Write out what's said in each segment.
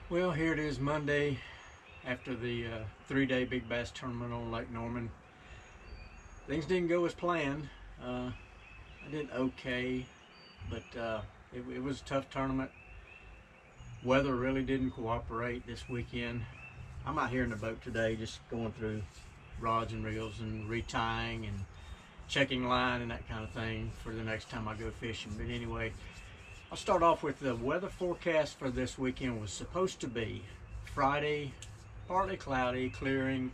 Well, here it is Monday after the 3-day big bass tournament on Lake Norman. Things didn't go as planned. I did okay, but it was a tough tournament. Weather really didn't cooperate this weekend. I'm out here in the boat today just going through rods and reels and retying and checking line and that kind of thing for the next time I go fishing. But anyway, I'll start off with the weather forecast for this weekend. Was supposed to be Friday, partly cloudy, clearing,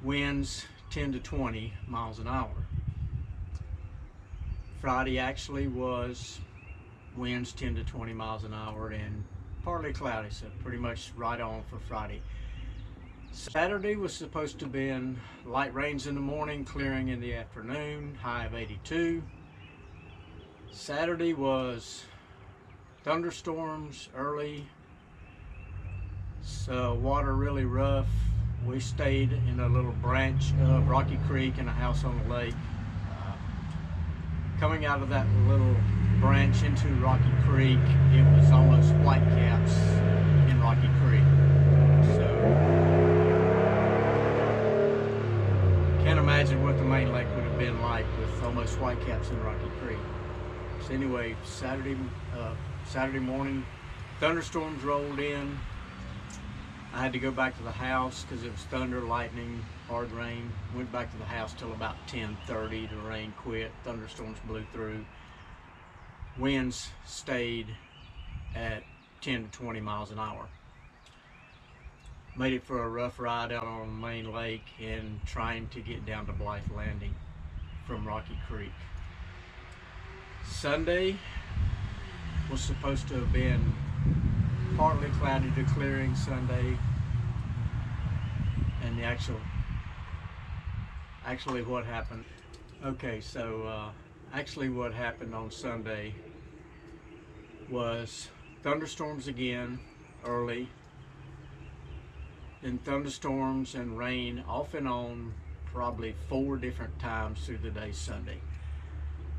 winds 10 to 20 miles an hour. Friday actually was winds 10 to 20 miles an hour and partly cloudy, so pretty much right on for Friday. Saturday was supposed to be in light rains in the morning, clearing in the afternoon, high of 82. Saturday was thunderstorms early, so water really rough. We stayed in a little branch of Rocky Creek in a house on the lake. Coming out of that little branch into Rocky Creek, it was almost whitecaps in Rocky Creek. So can't imagine what the main lake would have been like with almost whitecaps in Rocky Creek. So anyway, Saturday morning, thunderstorms rolled in. I had to go back to the house because it was thunder, lightning, hard rain. Went back to the house till about 10:30. The rain quit, thunderstorms blew through. Winds stayed at 10 to 20 miles an hour. Made it for a rough ride out on the main lake and trying to get down to Blythe Landing from Rocky Creek. Sunday was supposed to have been partly cloudy to clearing Sunday, and the actually what happened. Okay, so actually what happened on Sunday was thunderstorms again early, then thunderstorms and rain off and on probably 4 different times through the day Sunday.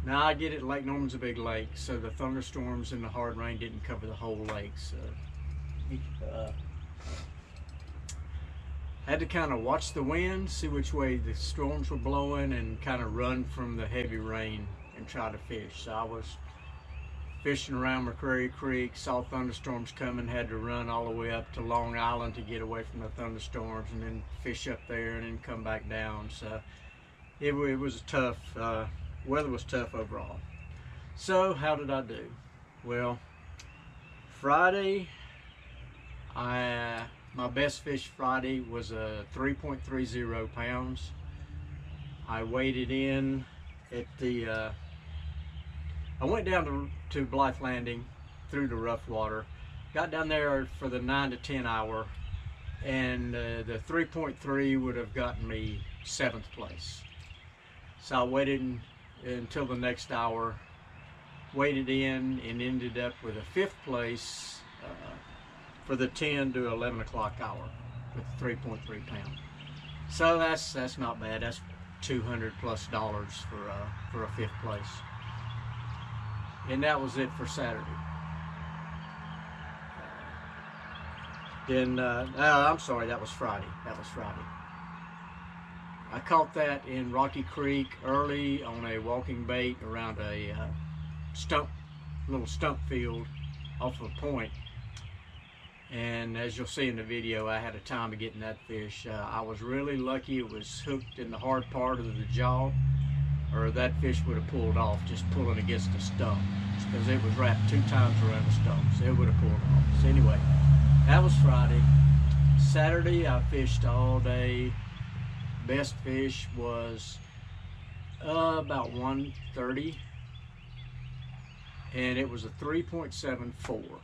Now I get it, Lake Norman's a big lake, so the thunderstorms and the hard rain didn't cover the whole lake. So had to kind of watch the wind, see which way the storms were blowing, and kind of run from the heavy rain and try to fish. So I was fishing around McCreary Creek, saw thunderstorms coming, had to run all the way up to Long Island to get away from the thunderstorms, and then fish up there and then come back down. So it was tough. Weather was tough overall. So how did I do? Well, Friday, my best fish Friday was a 3.30 pounds. I waded in at the, I went down to Blythe Landing through the rough water, got down there for the 9 to 10 hour, and the 3.3 would have gotten me 7th place. So I waited until the next hour, waded in, and ended up with a 5th place for the 10 to 11 o'clock hour with 3.3 pounds. So that's not bad. That's $200+ for a 5th place. And that was it for Saturday. Then I'm sorry, that was Friday. I caught that in Rocky Creek early on a walking bait around a little stump field off of a point. And as you'll see in the video, I had a time of getting that fish. I was really lucky it was hooked in the hard part of the jaw, or that fish would have pulled off just pulling against the stump, because it was wrapped 2 times around the stump, so it would have pulled off. So anyway, that was Friday. Saturday I fished all day. Best fish was about 130, and it was a 3.74.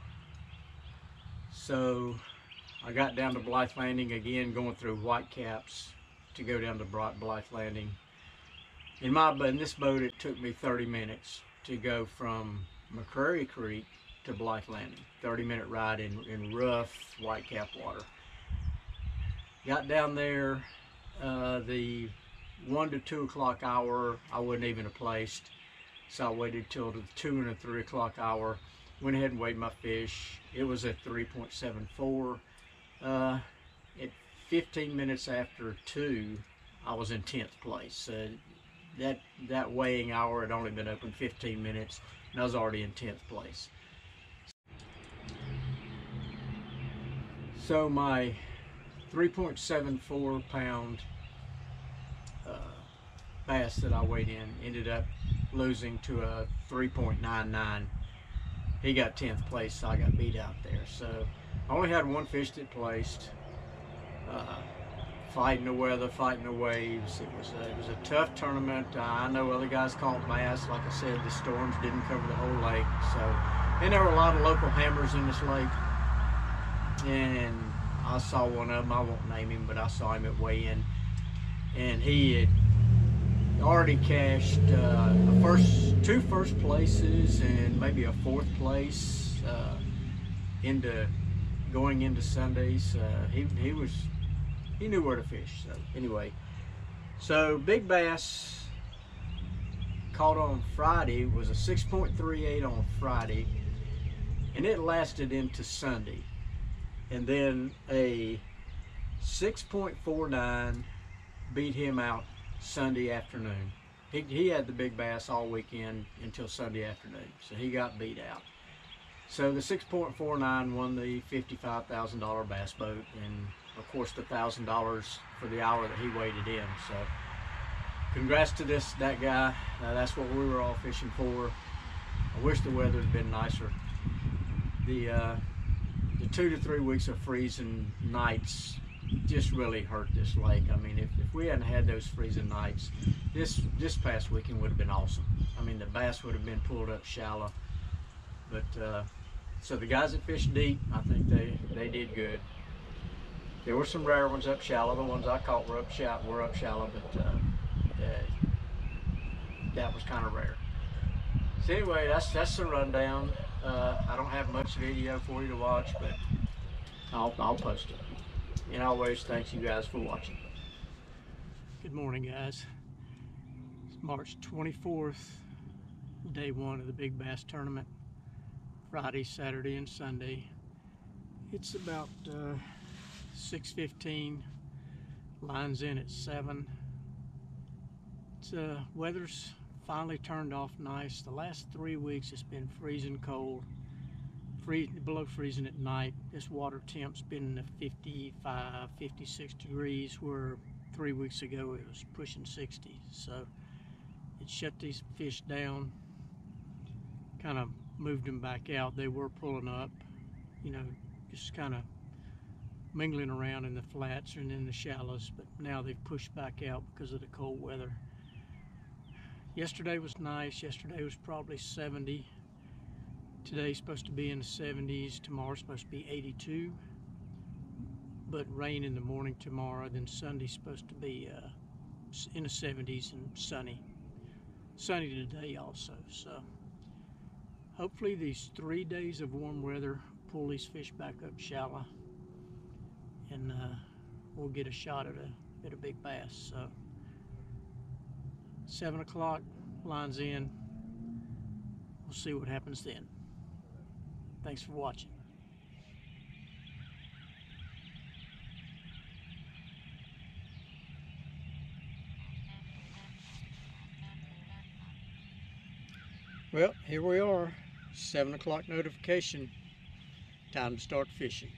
So I got down to Blythe Landing again, going through whitecaps to go down to Blythe Landing. In this boat, it took me 30 minutes to go from McCreary Creek to Blythe Landing. 30-minute ride in rough whitecap water. Got down there. The 1 to 2 o'clock hour, I wasn't even placed, so I waited till the 2 and 3 o'clock hour. went ahead and weighed my fish. It was at 3.74. At 15 minutes after 2, I was in 10th place. That weighing hour had only been open 15 minutes, and I was already in 10th place. So my 3.74 pound bass that I weighed in ended up losing to a 3.99. He got 10th place, so I got beat out there. So I only had one fish that placed. Fighting the weather, fighting the waves. It was a tough tournament. I know other guys caught bass. Like I said, the storms didn't cover the whole lake. So, and there were a lot of local hammers in this lake. And I saw one of them. I won't name him, but I saw him at weigh-in, and he had already cashed two first places and maybe a 4th place going into Sundays. He knew where to fish. So anyway, so big bass caught on Friday was a 6.38 on Friday, and it lasted into Sunday, and then a 6.49 beat him out Sunday afternoon. He had the big bass all weekend until Sunday afternoon, so he got beat out. So the 6.49 won the $55,000 bass boat, and of course the $1,000 for the hour that he waded in. So congrats to that guy. That's what we were all fishing for. I wish the weather had been nicer. The 2 to 3 weeks of freezing nights just really hurt this lake. I mean, if we hadn't had those freezing nights, this past weekend would have been awesome. I mean, the bass would have been pulled up shallow. But so the guys that fished deep, I think they did good. There were some rare ones up shallow. The ones I caught were up shallow, but that was kind of rare. So anyway, that's the rundown. I don't have much video for you to watch, but I'll post it. And always, thanks you guys for watching. Good morning, guys. It's March 24th, day 1 of the Big Bass Tournament. Friday, Saturday, and Sunday. It's about 6:15. Lines in at 7. Weather's finally turned off nice. The last 3 weeks it's been freezing cold, below freezing at night. This water temp's been in the 55, 56 degrees, where 3 weeks ago it was pushing 60. So it shut these fish down, kind of moved them back out. They were pulling up, you know, just kind of mingling around in the flats and in the shallows, but now they've pushed back out because of the cold weather. Yesterday was nice. Yesterday was probably 70. Today's supposed to be in the 70s. Tomorrow's supposed to be 82, but rain in the morning tomorrow. Then Sunday's supposed to be in the 70s and sunny today also. So hopefully these 3 days of warm weather pull these fish back up shallow, and we'll get a shot at a big bass. So 7 o'clock, lines in. We'll see what happens then. Thanks for watching. Well, here we are, 7 o'clock notification, time to start fishing.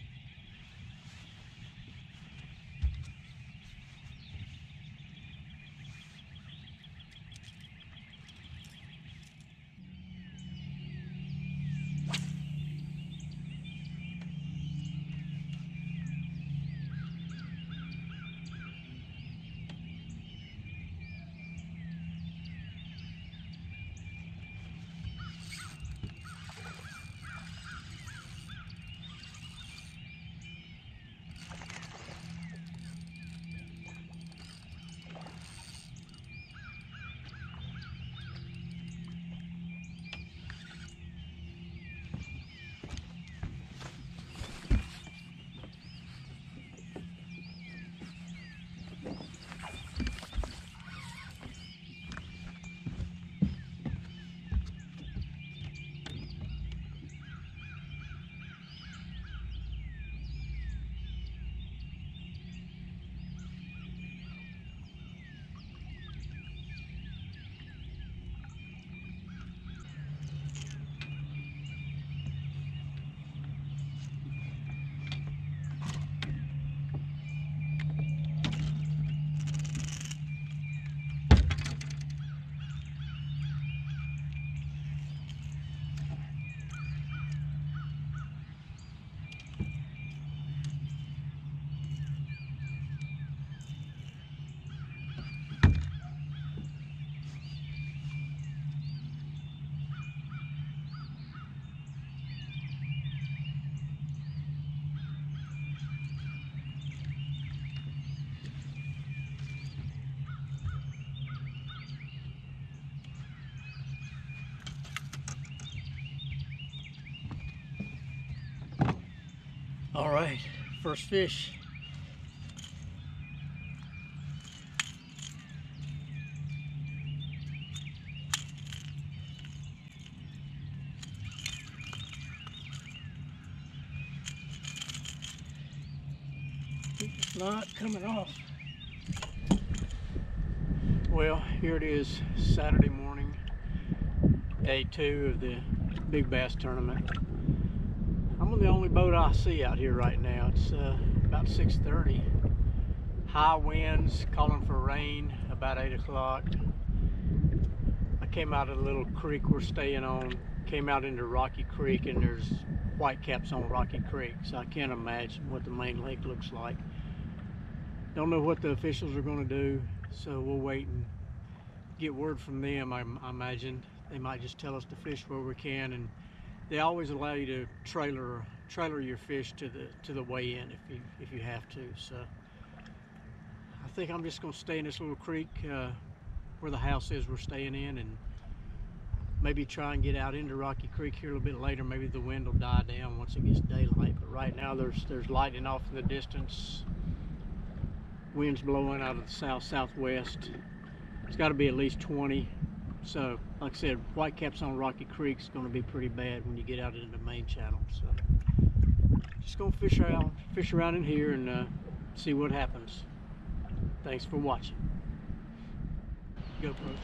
All right, first fish. It's not coming off. Well, here it is, Saturday morning, day 2 of the big bass tournament. I'm on the only boat I see out here right now. It's about 6:30. High winds, calling for rain about 8 o'clock. I came out of the little creek we're staying on, came out into Rocky Creek, and there's whitecaps on Rocky Creek, so I can't imagine what the main lake looks like. Don't know what the officials are going to do, so we'll wait and get word from them. I imagine they might just tell us to fish where we can, and they always allow you to trailer your fish to the weigh-in if you have to. So I think I'm just going to stay in this little creek where the house is we're staying in, and maybe try and get out into Rocky Creek here a little bit later. Maybe the wind will die down once it gets daylight, but right now there's lightning off in the distance. Wind's blowing out of the south-southwest. It's got to be at least 20. So, like I said, whitecaps on Rocky Creek is going to be pretty bad when you get out into the main channel. So, just going to fish around in here and see what happens. Thanks for watching. GoPro.